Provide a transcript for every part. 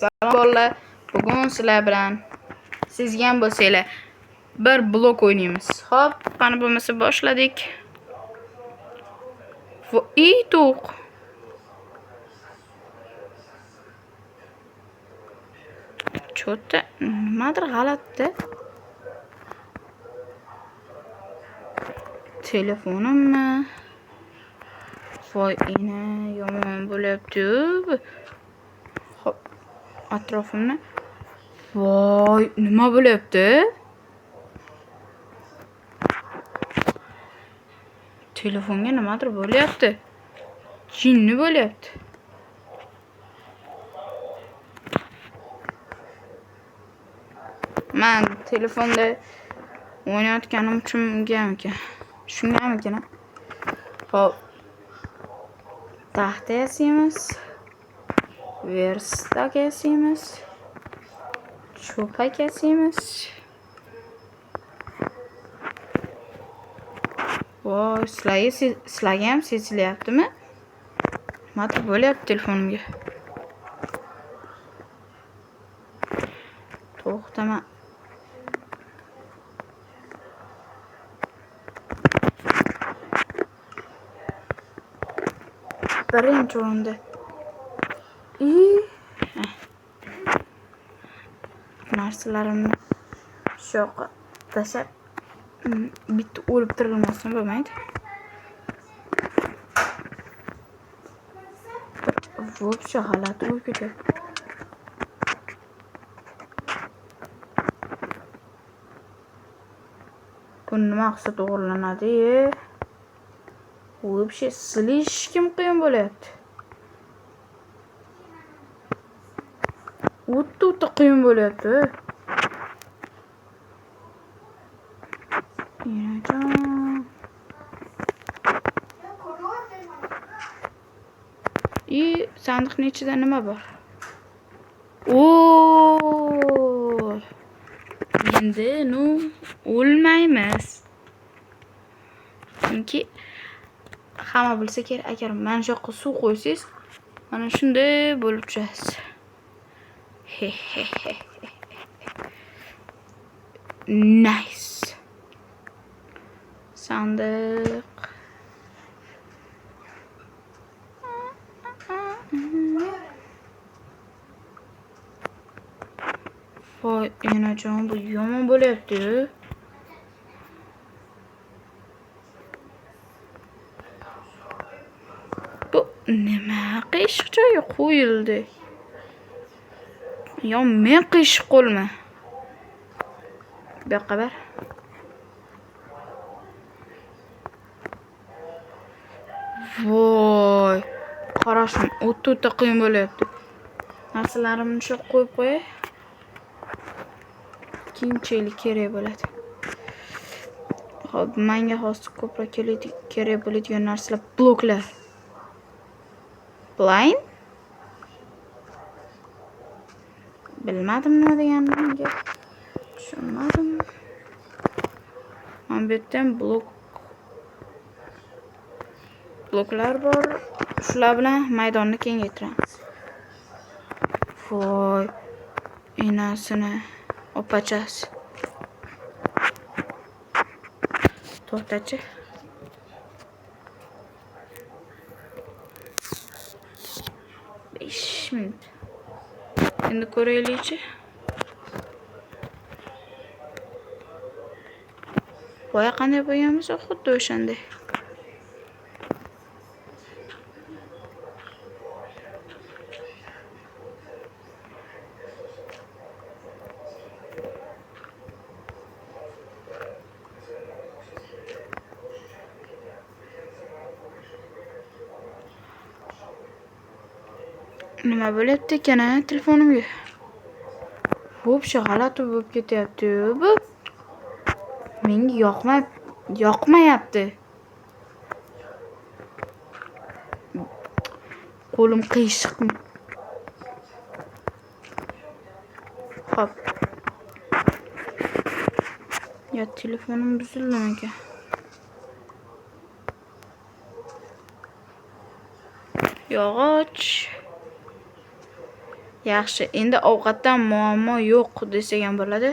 Salom bolalar, bugun sizlar bilan sezgan bo'lsanglar bir blok o'ynaymiz. Xo'p, qani bo'lmasa boshladik. To'q. Cho'ta nimadir g'alati. Telefonimmi? Voy, ina yomon bo'lyapti. Xo'p, atrofimni. Voy, nima bo'lyapti? Telefonga nimadir bo'lyapti. Jinni bo'lyapti. Men telefonda o'ynayotganim uchun ekan. Shungamikan? Hop. Taxta yasaymiz. Verstak yasaymiz. Cho'pak yasaymiz. Voy, sizlarga ham sezilyaptimi? Nimadir bo'lyapti telefonimga. To'xtama. Birinchi o'rinda. Narsalarimni shu yoqqa tashlab bitta o'lib tirilmasam bo'lmaydi. Вообще g'alati bo'lib ketadi. Bu nima qilsa to'g'rilanadi? Вообще слишком qiyin bo'lyapti. O'ta qiyin bo'lyapti. Sandiqning ichida nima bor? Endi o'lmaymiz. Chunki hamma bilsa kerak, agar mana shu yoqqa suv qo'ysangiz, mana shunday bo'lib turasiz. Nice. Sandiq. Voy, enajon, bu yomon bo'lyapti. Bu nima qiyshiq joyga qo'yildi? Yo, men qiyshiq qo'lma. Bu yoqqa bar. Voy, qarashim, o'ta qiyin bo'lyapti. Narsalarimni shu qo'yib qo'yay. Keyinchalik kerak bo'ladi. Hop, menga hozir ko'proq kerak bo'ladigan narsalar bloklar. Blind? Bilmadim nima deganimga. Tushunmadim. Men bu yerdan bloklar bor. Shular bilan maydonni kengaytiramiz. Voy, enasini opachasi. To'xtachi. Minut. Endi ko'raylikchi. Boya qanday bo'lganmiz, xuddi o'shanday. Nima bo'lyapti ekan telefonimga? Вообще g'alati bo'lib ketyapti bu. Menga yoqmayapti. Qo'lim qiyshiq. Hop. Ya telefonim buzildimi ekan? Yog'och. Yaxshi. Endi ovqatdan muammo yo'q desak ham bo'ladi.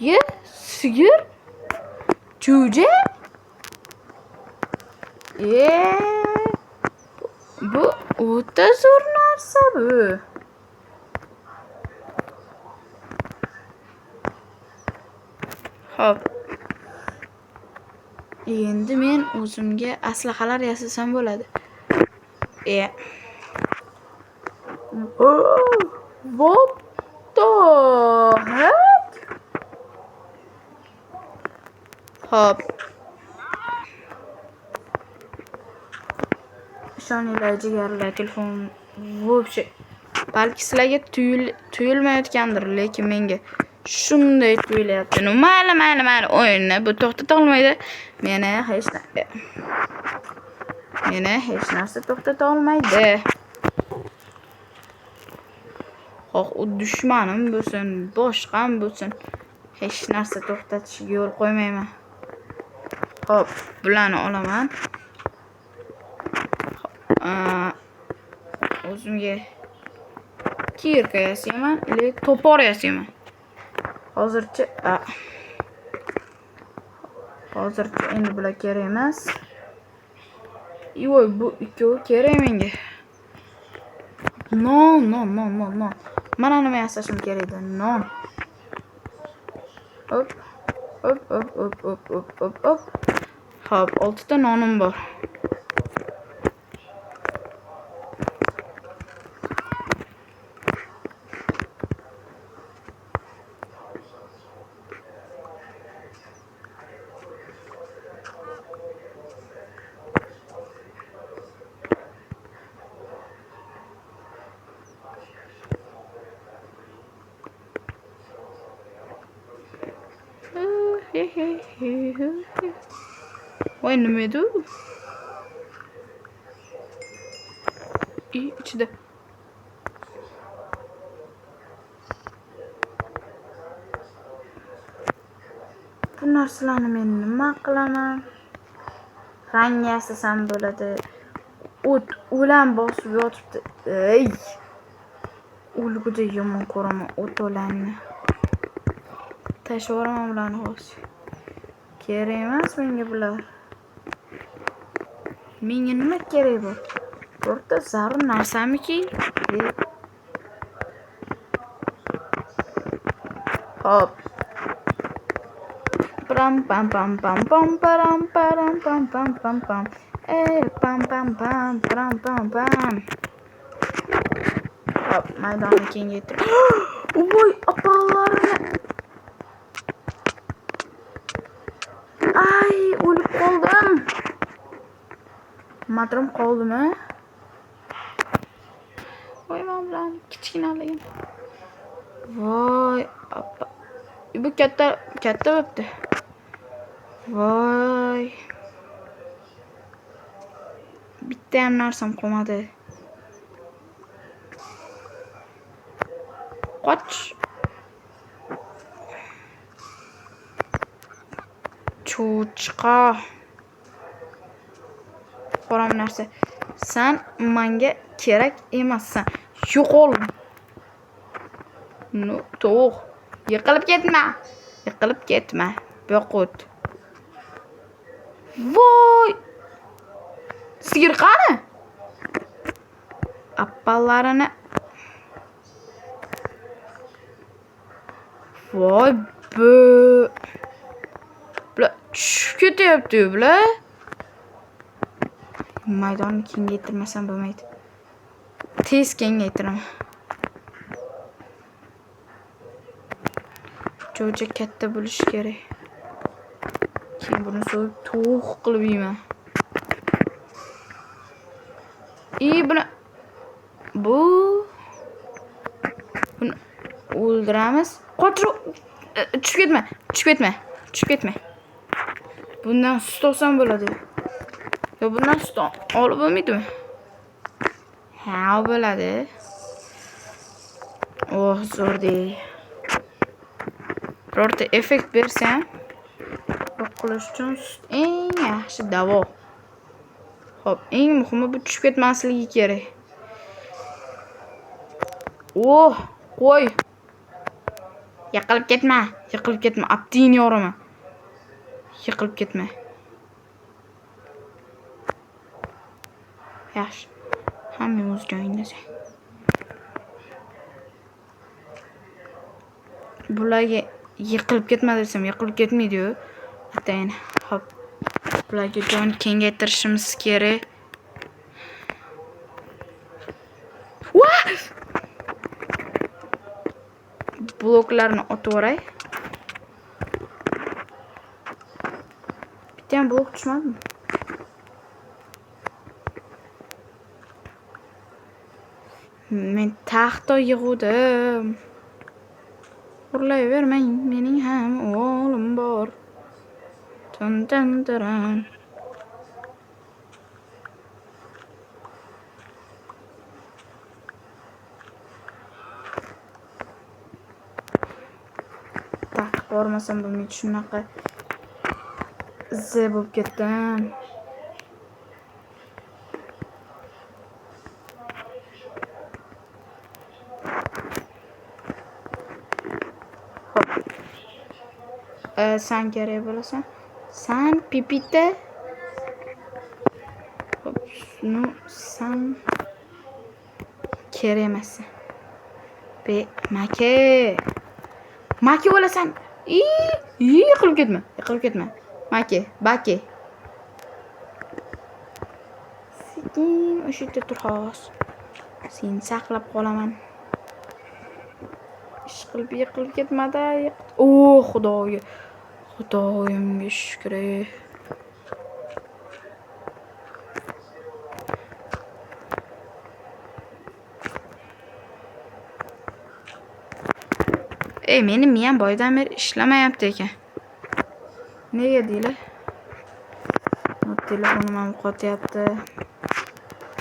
Ye, sigir, jo'ja. Bu o'ta zo'r narsa bu. Xo'p. Endi men o'zimga aslahalar yasasam bo'ladi. What the heck? Hop. Ishoninglar jigarlar, telefon вообще balki sizlarga tuyulmayotgandir, lekin menga shunday tuyulyapti. Mayli, o'yinni bu to'xtata olmaydi. Meni hech narsa to'xtata olmaydi. Xo'p, u dushmanim bo'lsin, boshqam bo'lsin, hech narsa to'xtatishiga yo'l qo'ymayman. Xo'p, bularni olaman. O'zimga kirka yasayman, yoki to'por yasayman. Hozircha endi bular kerak emas. Voy, bu ikkovi kerak menga. No. Mana nima yasashim kerak edi? Non. Hop. Hop, 6 ta nonim bor. Voy, nima edi u? Ichida. Bu narsalarni men nima qilaman? Rang yasasam bo'ladi. O'lan bosib yotibdi. O'lguda yomon ko'raman o'tolanni. Tashlab yuboraman bularni hozir. Kerak emas menga bular. Menga nima kerak bu? Birorta zarur narsamiki? Hop. Pam. Pam. Hop, maydonni kengaytirib. Voy, opalarini. Ay, o'lib qoldim. Matrim qoldimi? Voy, men bilan kichkinaligim. Voy, oppa. Bu katta bo'pti. Voy. Bitta ham narsam qolmadi. Qoch. Cho'chqa. Qo'ram narsa. Sen menga kerak emassan. Yo'qol. No, to'q. Yiqilib ketma. Boqut. Voy! Sigir qani? Appalarini. Voy, bular tushib ketyapti bular. Maydonni kengaytirmasam bo'lmaydi. Tez kengaytiraman. Jo'ja katta bo'lishi kerak. Keyin buni so'yib to'q qilib yeyman. Buni o'ldiramiz. Qochir. Tushib ketma. Bundan sut olsam bo'ladi. Yo, bundan sut olib bo'lmaydimi? Ha, bo'ladi. Oh, zo'rdek. Birorta effekt bersam, yo'q qilish uchun eng yaxshi davo. Hop, eng muhimi bu tushib ketmasligi kerak. Oh, qo'y. Yiqilib ketma. Abdin yorima. Yiqilib ketma. Yaxshi. Hamma o'z joyingda. Bularga yiqilib ketma desam, yiqilib ketmaydi-ku. Atayin. Hop. Bularga jon kengaytirishimiz kerak. Bloklarni otib o'ray. Bitta ham blok tushmadimi? Men taxta yig'uvdim. Urulayvermang, mening ham o'g'lim bor. Tan. Taxta bormasam bo'lmaydi, shunaqa ze bo'lib ketdim. Sen kerak bo'lasan. Sen pipita. Hop, sen kerak emassan. Maki bo'lasan. Yiqilib ketma. Baki. Sekin o'sha yerda tur xolos. Seni saqlab qolaman. Yiqilib ketmada. Xudoyimga shukr. Mening miyam boydan beri ishlamayapti ekan. Nega deylar? Telefonim ham qotyapti.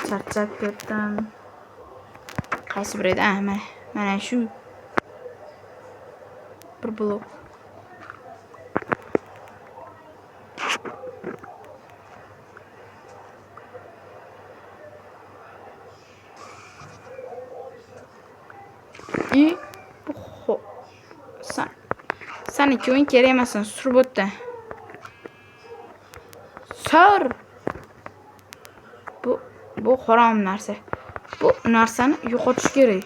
Charchab ketdim. Qaysi bir edi? Mana shu. Bir blok. Sen ikkoving kerak emassan, surib o'tdi. Sur. Bu harom narsa. Bu narsani yo'qotish kerak.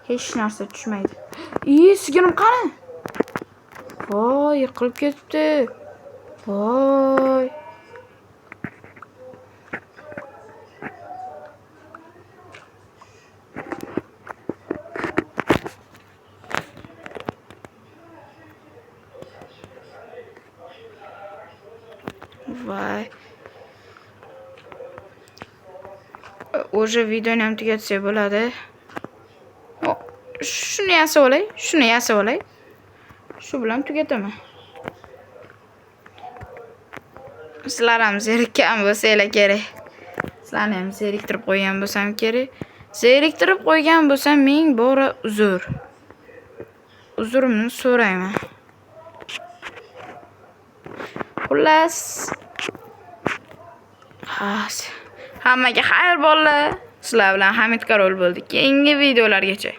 Hech narsa tushmaydi. Sigirim qani? Voy, yiqilib ketibdi. Voy. Vay. O'sha videoni ham tugatsak bo'ladi. Shuni yasab olay. Shu bilan tugataman. Sizlar ham zerikkan bo'lsanglar kerak. Sizlarni ham zeriktirib qo'ygan bo'lsam kerak. Zeriktirib qo'ygan bo'lsam ming bora uzr. Uzrimni so'rayman. Xullas. Hammaga xayr bolalar. Sizlar bilan Hamid Karol bo'ldi. Keyingi videolargacha.